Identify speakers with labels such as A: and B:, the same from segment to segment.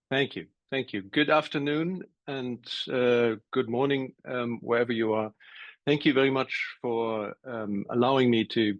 A: Thank you. Thank you. Good afternoon and good morning, wherever you are. Thank you very much for allowing me to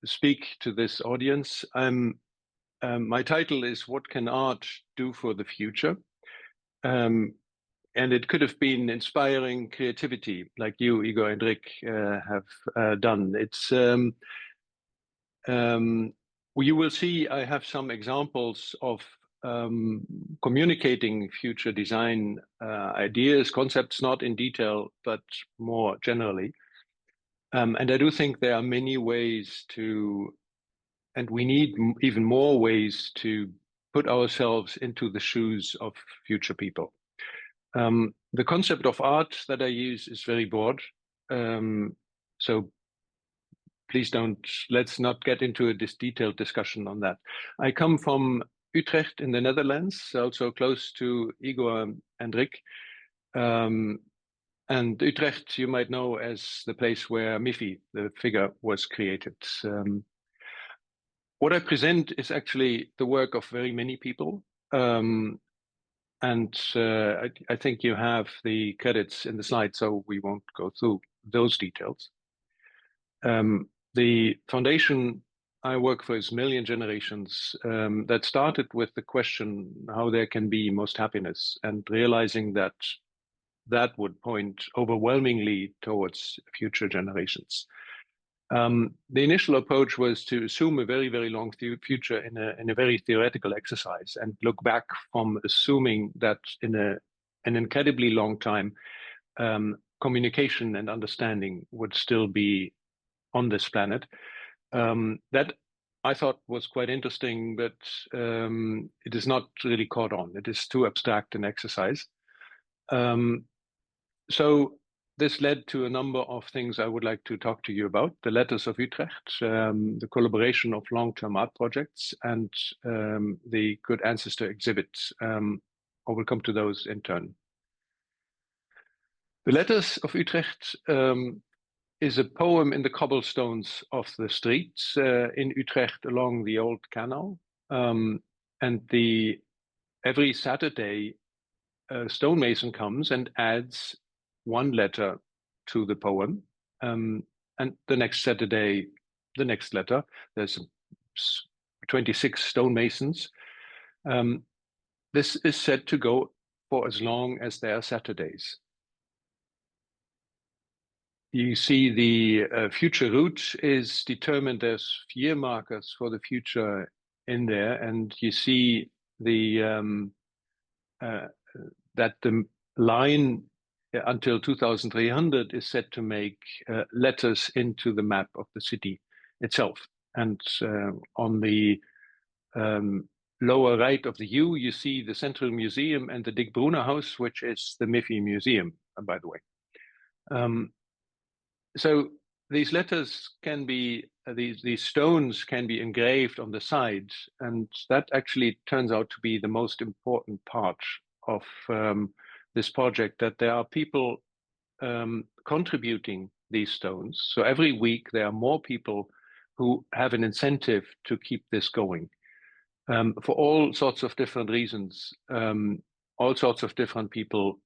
A: speak to this audience. My title is What Can Art Do for the Future? And it could have been inspiring creativity like you, Igor and Rick, have done. You will see I have some examples of communicating future design ideas, concepts, not in detail, but more generally. And I do think there are many ways to, and we need even more ways to put ourselves into the shoes of future people. The concept of art that I use is very broad. So please let's not get into this detailed discussion on that. I come from Utrecht in the Netherlands, also close to Igor and Rick. And Utrecht, you might know as the place where Miffy, the figure, was created. What I present is actually the work of very many people. And I think you have the credits in the slide, so we won't go through those details. The foundation I work for is Million Generations, that started with the question how there can be most happiness, and realizing that that would point overwhelmingly towards future generations. The initial approach was to assume a very, very long future in a very theoretical exercise and look back from assuming that in an incredibly long time, communication and understanding would still be on this planet. That I thought was quite interesting, but it is not really caught on. It is too abstract an exercise. So this led to a number of things I would like to talk to you about: the Letters of Utrecht, the collaboration of long-term art projects, and the Good Ancestor exhibit. I will come to those in turn. The Letters of Utrecht is a poem in the cobblestones of the streets in Utrecht along the old canal. And every Saturday, a stonemason comes and adds one letter to the poem. And the next Saturday, the next letter. There's 26 stonemasons. This is said to go for as long as there are Saturdays. You see the future route is determined. There's year markers for the future in there, and you see the that the line until 2300 is set to make letters into the map of the city itself. And on the lower right of the U, you see the Central Museum and the Dick Brunner House, which is the Miffy Museum, by the way. So these letters can be, these stones can be engraved on the sides, and that actually turns out to be the most important part of this project, that there are people contributing these stones. So every week there are more people who have an incentive to keep this going, for all sorts of different reasons. All sorts of different people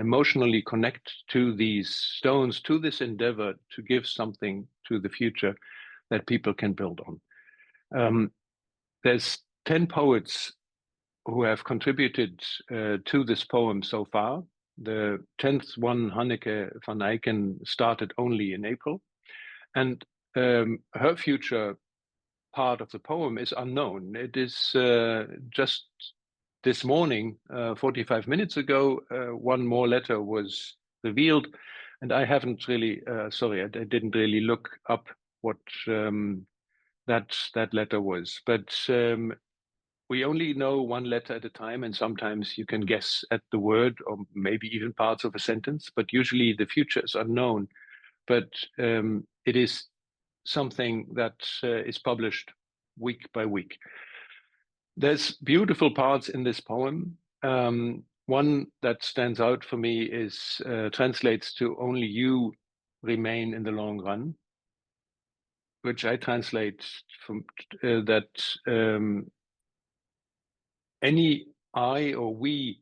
A: emotionally connect to these stones, to this endeavor to give something to the future that people can build on. There's 10 poets who have contributed to this poem so far. The 10th one, Hanneke van Eycken, started only in April. And her future part of the poem is unknown. It is just this morning, 45 minutes ago, one more letter was revealed, and I haven't really, sorry, I didn't really look up what that letter was. But we only know one letter at a time, and sometimes you can guess at the word or maybe even parts of a sentence, but usually the future is unknown. But it is something that is published week by week. There's beautiful parts in this poem. One that stands out for me is translates to "Only you remain in the long run," which I translate from that any I or we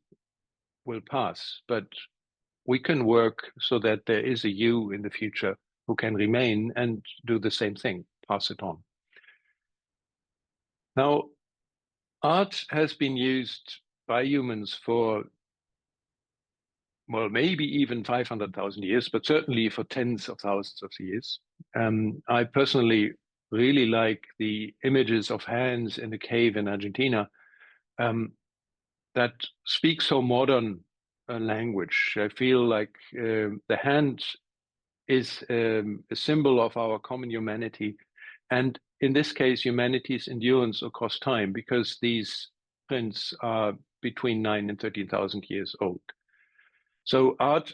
A: will pass, but we can work so that there is a you in the future who can remain and do the same thing, pass it on. Now, art has been used by humans for, well, maybe even 500,000 years, but certainly for tens of thousands of years. I personally really like the images of hands in a cave in Argentina that speak so modern a language. I feel like the hand is a symbol of our common humanity. And in this case, humanity's endurance across time, because these prints are between 9 and 13,000 years old. So art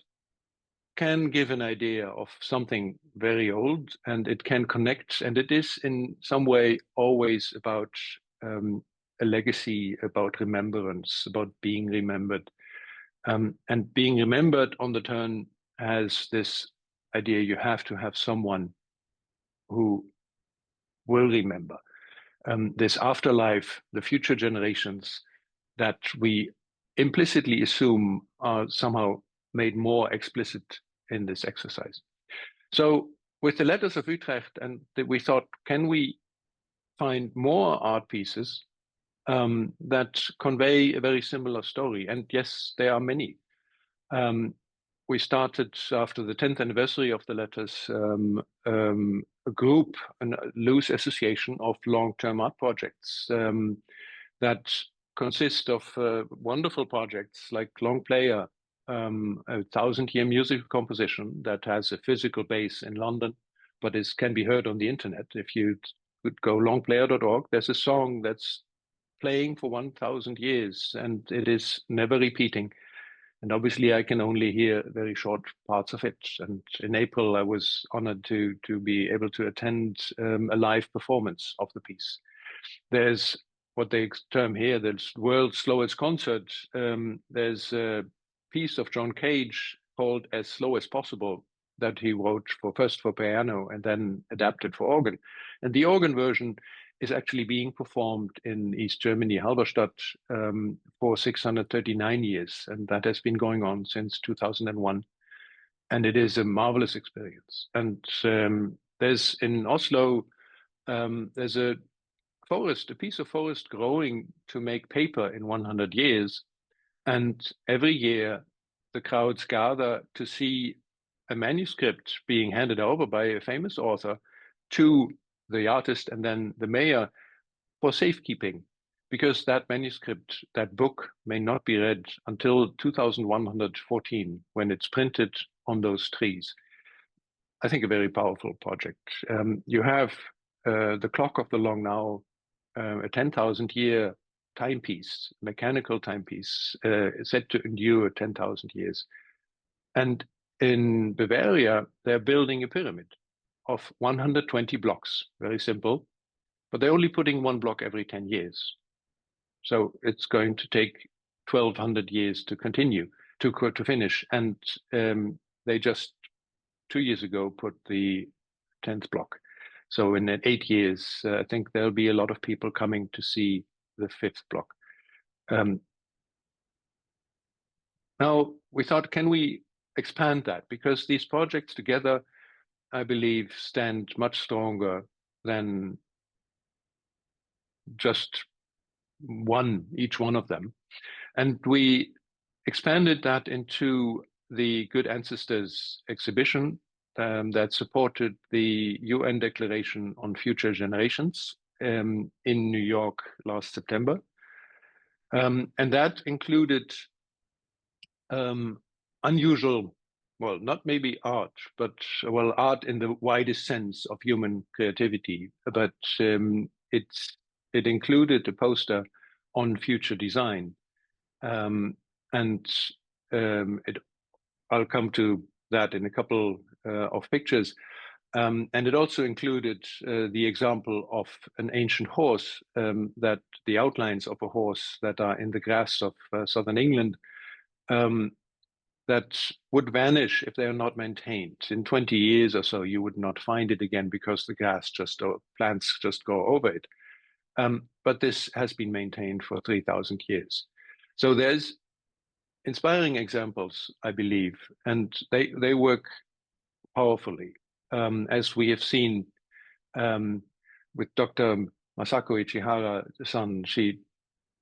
A: can give an idea of something very old, and it can connect, and it is in some way always about a legacy, about remembrance, about being remembered. And being remembered on the turn has this idea you have to have someone who will remember. This afterlife, the future generations that we implicitly assume are somehow made more explicit in this exercise. So with the Letters of Utrecht, and we thought, can we find more art pieces that convey a very similar story? And yes, there are many. We started after the 10th anniversary of the Letters, a group, a loose association of long-term art projects that consist of wonderful projects like Long Player, a 1,000-year musical composition that has a physical base in London, but can be heard on the internet. If you could go longplayer.org, there's a song that's playing for 1,000 years, and it is never repeating. And obviously, I can only hear very short parts of it. And in April, I was honored to be able to attend a live performance of the piece. There's what they term here the world's slowest concert. There's a piece of John Cage called As Slow as Possible that he wrote first for piano and then adapted for organ. And the organ version is actually being performed in East Germany, Halberstadt, for 639 years. And that has been going on since 2001. And it is a marvelous experience. And there's in Oslo, there's a piece of forest growing to make paper in 100 years. And every year, the crowds gather to see a manuscript being handed over by a famous author to the artist and then the mayor for safekeeping, because that manuscript, that book, may not be read until 2114 when it's printed on those trees. I think a very powerful project. You have the clock of the long now, a 10,000-year timepiece, mechanical timepiece, said to endure 10,000 years. And in Bavaria, they're building a pyramid of 120 blocks, very simple, but they're only putting one block every 10 years. So it's going to take 1,200 years to continue, to finish. And they just 2 years ago put the 10th block. So in 8 years, I think there'll be a lot of people coming to see the 5th block. Now, we thought, can we expand that? Because these projects together, I believe, stand much stronger than just each one of them. And we expanded that into the Good Ancestors exhibition that supported the UN Declaration on Future Generations in New York last September. And that included unusual, well, not maybe art, but well, art in the widest sense of human creativity. But it included a poster on future design, I'll come to that in a couple of pictures. And it also included the example of an ancient horse, that the outlines of a horse that are in the grass of southern England that would vanish if they are not maintained. In 20 years or so, you would not find it again because the grass plants just go over it. But this has been maintained for 3,000 years. So there's inspiring examples, I believe, and they work powerfully, as we have seen with Dr. Masako Ichihara-san. She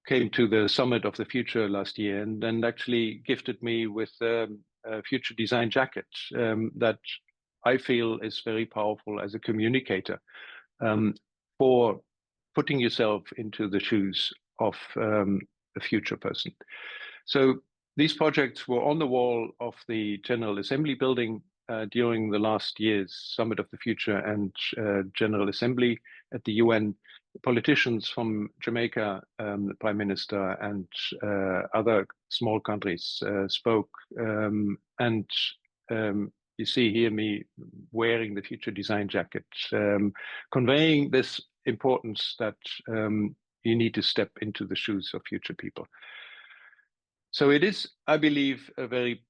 A: came to the Summit of the Future last year and then actually gifted me with a future design jacket that I feel is very powerful as a communicator for putting yourself into the shoes of a future person. So these projects were on the wall of the General Assembly building during the last year's Summit of the Future and General Assembly at the UN. Politicians from Jamaica, the Prime Minister, and other small countries spoke. And you see here me wearing the future design jacket, conveying this importance that you need to step into the shoes of future people. So it is, I believe, a very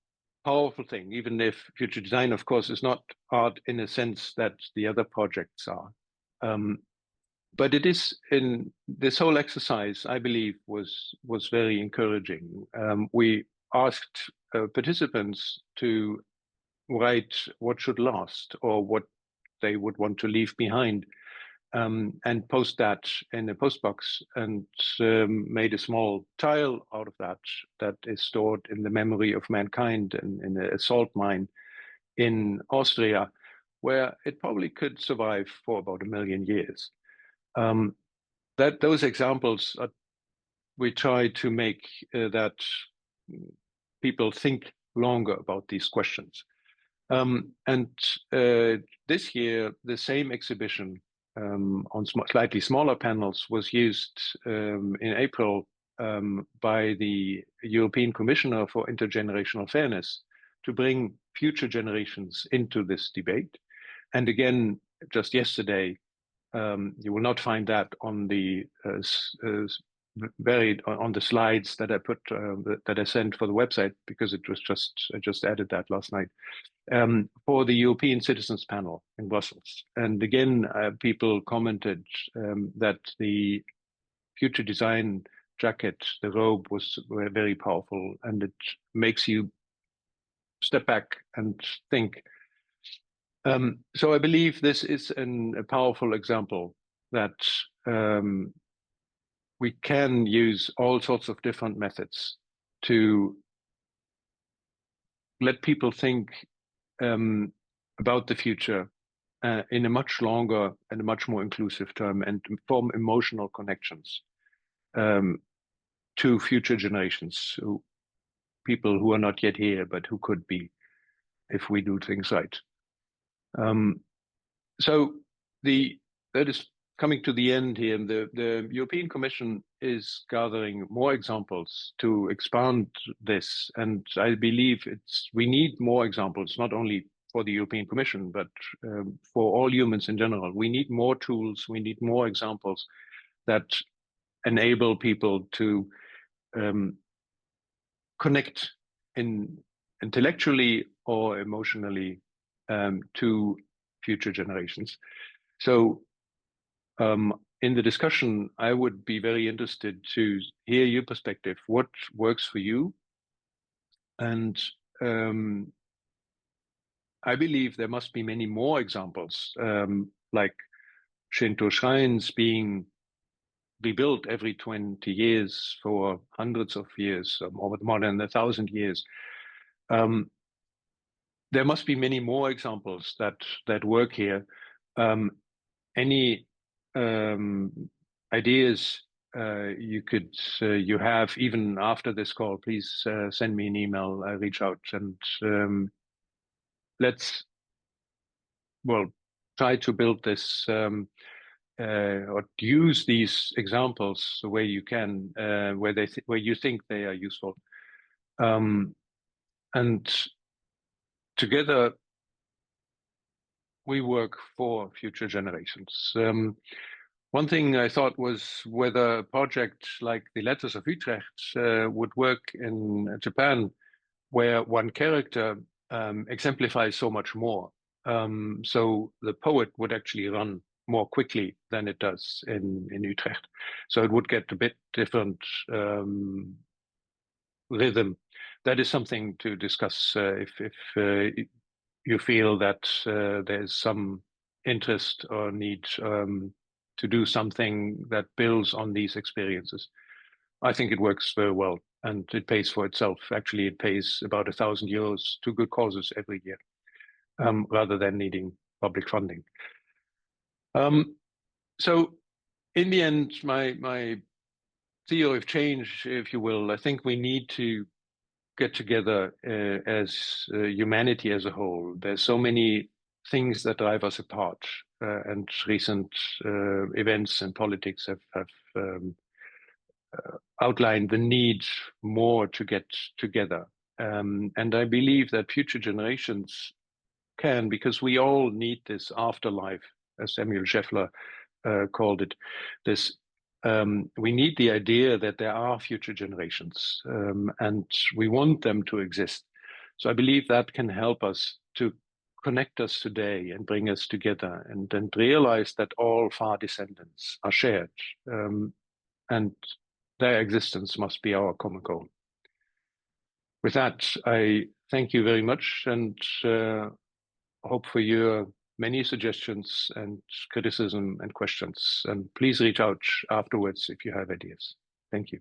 A: powerful thing, even if future design, of course, is not art in a sense that the other projects are. But it is, in this whole exercise, I believe, was very encouraging. We asked participants to write what should last or what they would want to leave behind, and post that in a postbox, and made a small tile out of that is stored in the memory of mankind and in a salt mine in Austria, where it probably could survive for about 1 million years. Those examples we try to make that people think longer about these questions. And this year, the same exhibition on slightly smaller panels was used in April by the European Commissioner for Intergenerational Fairness to bring future generations into this debate. And again, just yesterday, you will not find that on the on the slides that I put that I sent for the website, because it was I just added that last night, for the European Citizens Panel in Brussels. And again, people commented that the future design jacket, the robe, were very powerful, and it makes you step back and think. So I believe this is a powerful example that we can use all sorts of different methods to let people think about the future in a much longer and a much more inclusive term, and form emotional connections to future generations, people who are not yet here, but who could be if we do things right. So that is coming to the end here. The European Commission is gathering more examples to expand this, and I believe we need more examples, not only for the European Commission, but for all humans in general. We need more tools, we need more examples that enable people to connect intellectually or emotionally to future generations. So in the discussion, I would be very interested to hear your perspective. What works for you? And I believe there must be many more examples, like Shinto shrines being rebuilt every 20 years for hundreds of years, or more than 1,000 years. There must be many more examples that work here. Any ideas you have even after this call, please send me an email, reach out, and let's try to build this or use these examples where you can, where you think they are useful, and together we work for future generations. One thing I thought was whether a project like the Letters of Utrecht would work in Japan, where one character exemplifies so much more. So the poet would actually run more quickly than it does in Utrecht. So it would get a bit different rhythm. That is something to discuss if you feel that there's some interest or need to do something that builds on these experiences. I think it works very well, and it pays for itself. Actually, it pays about €1,000 to good causes every year, rather than needing public funding. So in the end, my theory of change, if you will, I think we need to get together as humanity as a whole. There's so many things that drive us apart, and recent events and politics have outlined the need more to get together. And I believe that future generations can, because we all need this afterlife, as Samuel Scheffler called it. We need the idea that there are future generations, and we want them to exist. So I believe that can help us to connect us today and bring us together, and then realize that all far descendants are shared, and their existence must be our common goal. With that, I thank you very much, and hope for your many suggestions and criticism and questions. And please reach out afterwards if you have ideas. Thank you.